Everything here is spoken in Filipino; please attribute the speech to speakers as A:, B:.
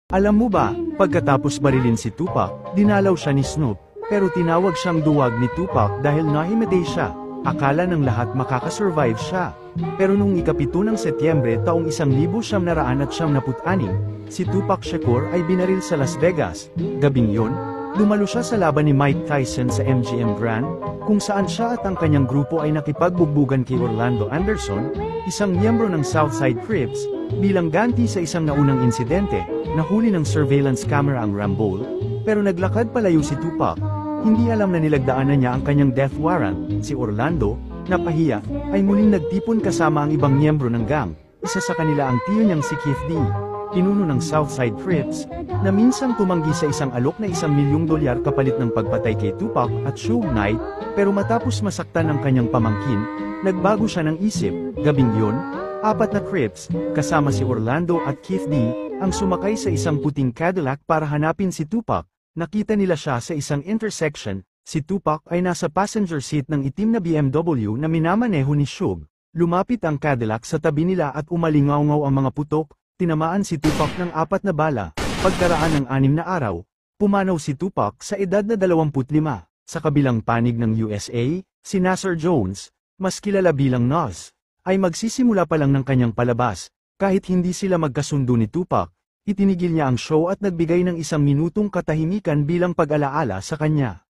A: Alam mo ba, pagkatapos barilin si Tupac, dinalaw siya ni Snoop, pero tinawag siyang duwag ni Tupac dahil nahimatay siya. Akala ng lahat makakasurvive siya. Pero noong ika-7 ng Setyembre taong 1996, si Tupac Shakur ay binaril sa Las Vegas. Gabing yon, dumalo siya sa laban ni Mike Tyson sa MGM Grand, kung saan siya at ang kanyang grupo ay nakipagbugbugan kay Orlando Anderson, isang miyembro ng Southside Crips, bilang ganti sa isang naunang insidente. Nahuli ng surveillance camera ang Ramble, pero naglakad palayo si Tupac. Hindi alam na nilagdaanan niya ang kanyang death warrant. Si Orlando, napahiya, ay muling nagtipon kasama ang ibang miyembro ng gang. Isa sa kanila ang tiyo niyang si Keith D, pinuno ng Southside Crips, na minsang tumanggi sa isang alok na $1,000,000 kapalit ng pagpatay kay Tupac at Suge Knight, pero matapos masaktan ang kanyang pamangkin, nagbago siya ng isip. Gabing yon, 4 na Crips, kasama si Orlando at Keith D, ang sumakay sa isang puting Cadillac para hanapin si Tupac. Nakita nila siya sa isang intersection. Si Tupac ay nasa passenger seat ng itim na BMW na minamaneho ni Suge. Lumapit ang Cadillac sa tabi nila at umalingaw-ngaw ang mga putok. Tinamaan si Tupac ng 4 na bala. Pagkaraan ng 6 na araw, pumanaw si Tupac sa edad na 25. Sa kabilang panig ng USA, si Nasir Jones, mas kilala bilang Nas, ay magsisimula pa lang ng kanyang palabas. Kahit hindi sila magkasundo ni Tupac, itinigil niya ang show at nagbigay ng 1 minutong katahimikan bilang pag-alaala sa kanya.